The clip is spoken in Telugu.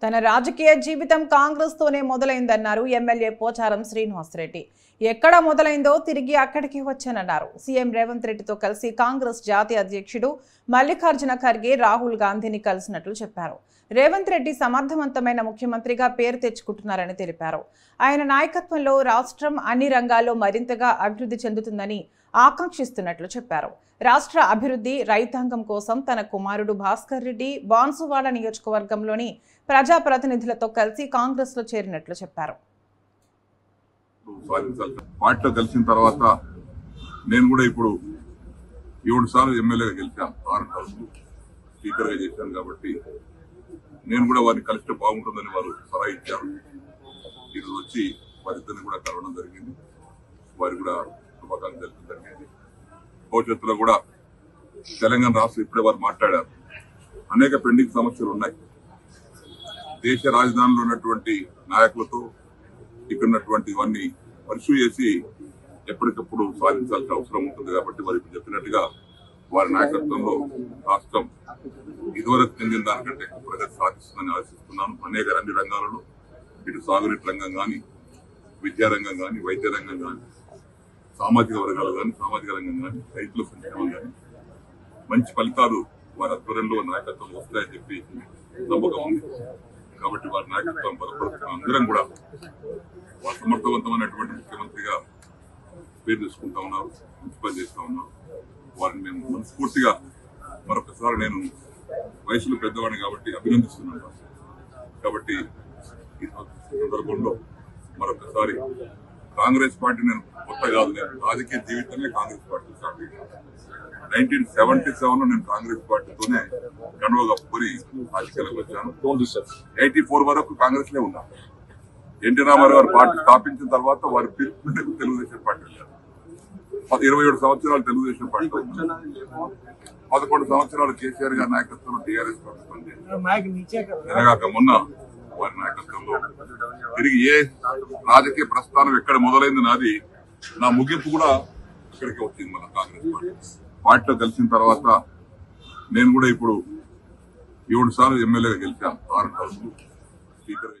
తన రాజకీయ జీవితం కాంగ్రెస్ తోనే మొదలైందన్నారు ఎమ్మెల్యే పోచారం శ్రీనివాసరెడ్డి. ఎక్కడ మొదలైందో తిరిగి అక్కడికి వచ్చానన్నారు. సీఎం రేవంత్ రెడ్డితో కలిసి కాంగ్రెస్ జాతీయ అధ్యక్షుడు మల్లికార్జున ఖర్గే రాహుల్ గాంధీని కలిసినట్లు చెప్పారు. రేవంత్ రెడ్డి సమర్థవంతమైన ముఖ్యమంత్రిగా పేరు తెచ్చుకుంటున్నారని తెలిపారు. ఆయన నాయకత్వంలో రాష్ట్రం అన్ని రంగాల్లో మరింతగా అభివృద్ధి చెందుతుందని ఆకాంక్షిస్తున్నట్లు చెప్పారు. రాష్ట్ర అభివృద్ధి రైతాంగం కోసం తన కుమారుడు భాస్కర్ రెడ్డి బాన్సువాడ నియోజకవర్గంలోని ప్రజాప్రతినిధులతో కలిసి కాంగ్రెస్ లో చేరినట్లు చెప్పారు. పార్టీలో కలిసిన తర్వాత నేను కూడా ఇప్పుడు 7 సార్లు ఎమ్మెల్యేగా గెలిచాను, 6 సార్లు స్పీకర్గా చేశాను. కాబట్టి నేను కూడా వారిని కలిస్తే బాగుంటుందని వారు సలహా ఇచ్చారు. ఈరోజు వచ్చి వారిద్దరిని కూడా కలవడం జరిగింది. వారి కూడా శుభాకాంక్షలు తెలుపడం జరిగింది. భవిష్యత్తులో కూడా తెలంగాణ రాష్ట్రం ఇప్పుడే వారు మాట్లాడారు. అనేక పెండింగ్ సమస్యలు ఉన్నాయి. దేశ రాజధానిలో ఉన్నటువంటి నాయకులతో ఇక్కడ ఉన్నటువంటి ఇవన్నీ పరిశీలి చేసి ఎప్పటికప్పుడు సాధించాల్సిన అవసరం ఉంటుంది. కాబట్టి వారు ఇప్పుడు చెప్పినట్టుగా వారి నాయకత్వంలో రాష్ట్రం ఇదివరకు చెందిన దానికంటే ప్రగతి సాధిస్తుందని ఆశిస్తున్నాను. అనేక అన్ని రంగాలలో, ఇటు సాగునీటి రంగం కానీ, విద్యారంగం కానీ, వైద్య రంగం కానీ, సామాజిక వర్గాలు కానీ, సామాజిక రంగం కానీ, రైతుల సంక్షేమం కానీ మంచి ఫలితాలు వారి ఆధ్వర్యంలో నాయకత్వం వస్తాయని చెప్పి నమ్మకం ఉంది. కాబట్టి వారి నాయకత్వం బలపడుతున్న అందరం కూడా వారు సమర్థవంతమైనటువంటి ముఖ్యమంత్రిగా పేరు తీసుకుంటా ఉన్నారు, మంచి పని చేస్తా ఉన్నారు. వారిని మేము మనస్ఫూర్తిగా మరొకసారి, నేను వయసులో పెద్దవాడిని కాబట్టి అభినందిస్తున్నాను. కాబట్టి ఈ సందర్భంలో మరొకసారి కాంగ్రెస్ పార్టీ, నేను కొత్త కాదు, నేను రాజకీయ జీవితమే కాంగ్రెస్ పార్టీ స్టార్ట్ అయ్యాను. 1977లో నేను కాంగ్రెస్ పార్టీతోనే కండువా కప్పుకొని రాజకీయాలకు వచ్చాను. 84 వరకు కాంగ్రెస్ లే ఉన్నాను. ఎన్టీ రామారావు గారు పార్టీ స్థాపించిన తర్వాత వారి పిలుపు తెలుగుదేశం పార్టీ వెళ్ళారు. 27 సంవత్సరాలు తెలుగుదేశం పార్టీ, 11 సంవత్సరాలు కేసీఆర్ గారి నాయకత్వంలో టీఆర్ఎస్ పార్టీ పనిచేశారు. ఎనగాక మొన్న వారి నాయకత్వంలో తిరిగి ఏ రాజకీయ ప్రస్థానం ఎక్కడ మొదలైంది నాది, నా ముగింపు కూడా ఇక్కడికి వచ్చింది. మన కాంగ్రెస్ పార్టీలో కలిసిన తర్వాత నేను కూడా ఇప్పుడు 7 సార్లు ఎమ్మెల్యేగా గెలిచాను, 6 సార్లు స్పీకర్